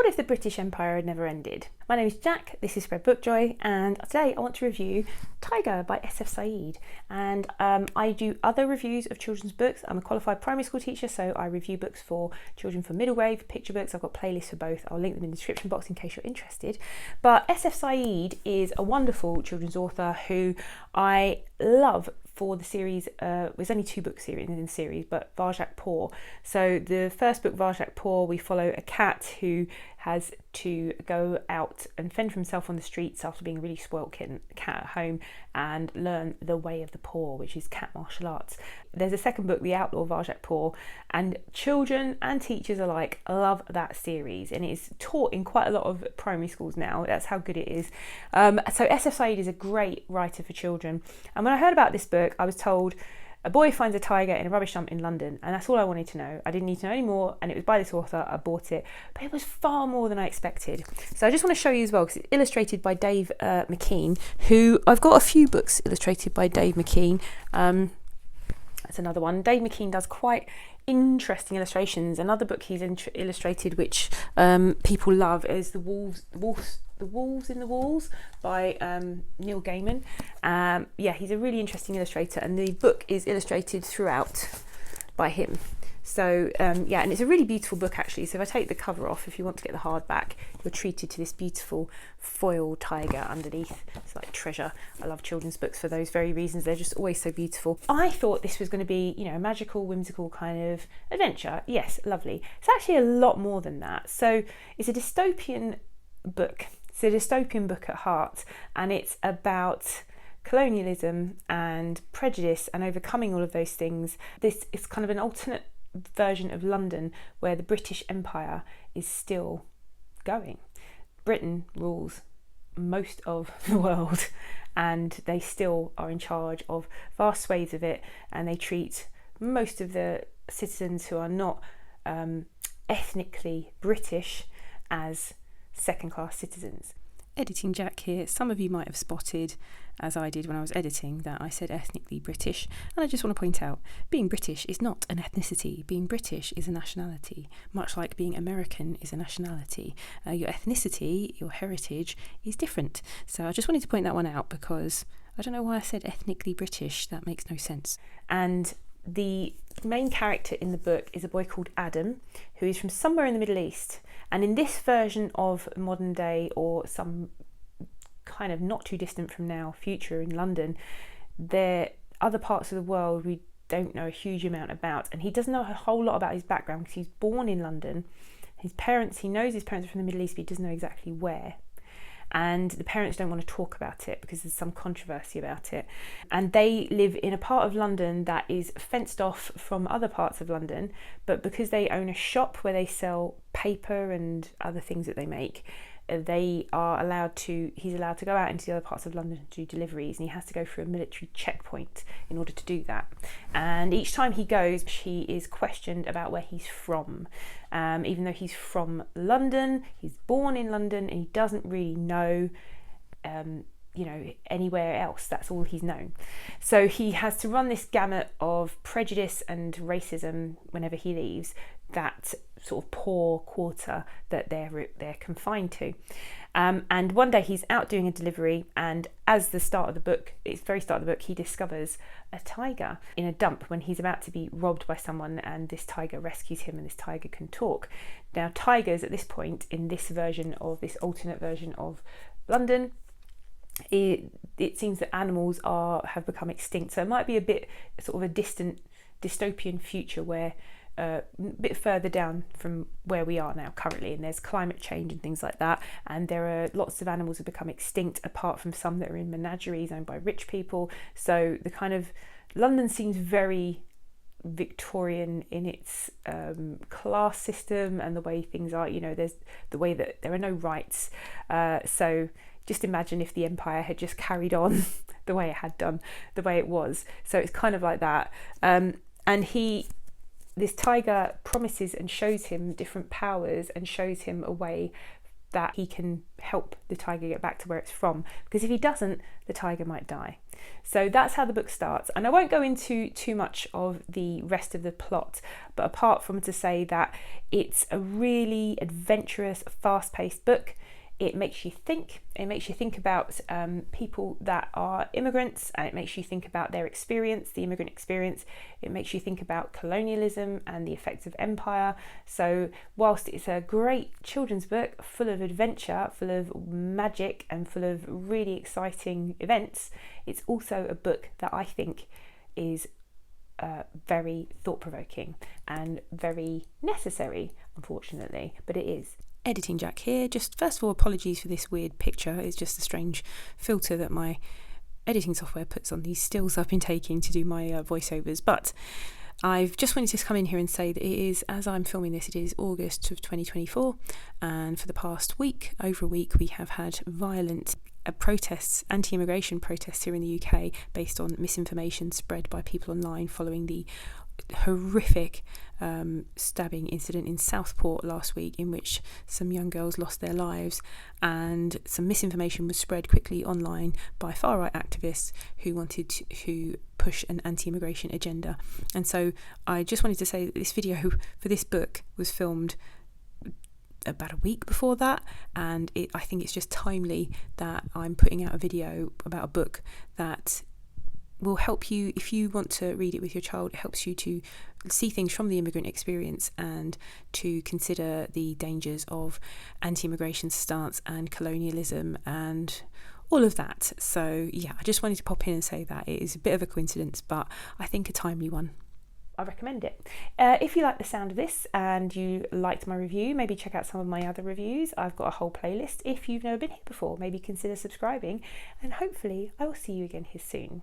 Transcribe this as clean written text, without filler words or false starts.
if the British Empire had never ended? My name is Jack, this is Spread Book Joy, and today I want to review Tyger by SF Said. And I do other reviews of children's books. I'm a qualified primary school teacher, so I review books for children for middle grade, picture books. I've got playlists for both. I'll link them in the description box in case you're interested. But SF Said is a wonderful children's author who I love for the series. There's only 2 book series in the series, but Varjak Poor. So the first book, Varjak Poor, we follow a cat who has to go out and fend for himself on the streets after being a really spoilt cat at home and learn the way of the poor, which is cat martial arts. There's a second book, The Outlaw Varjak Poor, and children and teachers alike love that series, and it is taught in quite a lot of primary schools now. That's how good it is. So SF Said is a great writer for children, and when I heard about this book, I was told a boy finds a tiger in a rubbish dump in London, and that's all I wanted to know. I didn't need to know any more, and it was by this author. I bought it, but it was far more than I expected. So I just want to show you as well, because it's illustrated by Dave McKean, who I've got a few books illustrated by Dave McKean. That's another one. Dave McKean does quite interesting illustrations. Another book he's illustrated, which people love, is The Wolves in the Walls by Neil Gaiman. Yeah, he's a really interesting illustrator, and the book is illustrated throughout by him. So yeah, and it's a really beautiful book actually. So if I take the cover off, if you want to get the hardback, you're treated to this beautiful foil tiger underneath. It's like treasure. I love children's books for those very reasons. They're just always so beautiful. I thought this was going to be, you know, a magical, whimsical kind of adventure. Yes, lovely. It's actually a lot more than that. So it's a dystopian book. It's a dystopian book at heart, and it's about colonialism and prejudice and overcoming all of those things. This is kind of an alternate version of London where the British Empire is still going. Britain rules most of the world, and they still are in charge of vast swathes of it, and they treat most of the citizens who are not ethnically British as second-class citizens. Editing Jack here. Some of you might have spotted, as I did when I was editing, that I said ethnically British, and I just want to point out, being British is not an ethnicity. Being British is a nationality, much like being American is a nationality. Your ethnicity, your heritage, is different. So I just wanted to point that one out, because I don't know why I said ethnically British. That makes no sense. And the main character in the book is a boy called Adam, who is from somewhere in the Middle East. And in this version of modern day, or some kind of not too distant from now future in London, there other parts of the world we don't know a huge amount about. And he doesn't know a whole lot about his background, because he's born in London. He knows his parents are from the Middle East, but he doesn't know exactly where. And the parents don't want to talk about it because there's some controversy about it. And they live in a part of London that is fenced off from other parts of London, but because they own a shop where they sell paper and other things that they make, he's allowed to go out into the other parts of London to do deliveries, and he has to go through a military checkpoint in order to do that. And each time he goes, he is questioned about where he's from. Even though he's from London, he's born in London, and he doesn't really know anywhere else. That's all he's known. So he has to run this gamut of prejudice and racism whenever he leaves that sort of poor quarter that they're confined to. And one day he's out doing a delivery, and it's the very start of the book, he discovers a tiger in a dump when he's about to be robbed by someone, and this tiger rescues him, and this tiger can talk. Now, tigers at this point, in this alternate version of London, it seems that animals have become extinct. So it might be a bit sort of a distant dystopian future where a bit further down from where we are now currently, and there's climate change and things like that, and there are lots of animals that have become extinct, apart from some that are in menageries owned by rich people. So the kind of London seems very Victorian in its class system and the way things are. There's the way that there are no rights. So just imagine if the empire had just carried on the way it had done, the way it was. So it's kind of like that. And this tiger promises and shows him different powers and shows him a way that he can help the tiger get back to where it's from, because if he doesn't, the tiger might die. So that's how the book starts, and I won't go into too much of the rest of the plot, but apart from to say that it's a really adventurous, fast-paced book. It makes you think. It makes you think about people that are immigrants, and it makes you think about their experience, the immigrant experience. It makes you think about colonialism and the effects of empire. So whilst it's a great children's book full of adventure, full of magic, and full of really exciting events, it's also a book that I think is very thought-provoking and very necessary, unfortunately, but it is. Editing Jack here. Just first of all, apologies for this weird picture. It's just a strange filter that my editing software puts on these stills I've been taking to do my voiceovers. But I've just wanted to come in here and say that it is, as I'm filming this, it is August of 2024, and for the past week, over a week, we have had violent protests, anti-immigration protests here in the UK based on misinformation spread by people online following the horrific stabbing incident in Southport last week, in which some young girls lost their lives, and some misinformation was spread quickly online by far-right activists who wanted to push an anti-immigration agenda. And so I just wanted to say that this video for this book was filmed about a week before that, and I think it's just timely that I'm putting out a video about a book that will help you if you want to read it with your child. It helps you to see things from the immigrant experience and to consider the dangers of anti-immigration stance and colonialism and all of that. So yeah, I just wanted to pop in and say that it is a bit of a coincidence, but I think a timely one. I recommend it. If you like the sound of this and you liked my review, maybe check out some of my other reviews. I've got a whole playlist. If you've never been here before, maybe consider subscribing, and hopefully I will see you again here soon.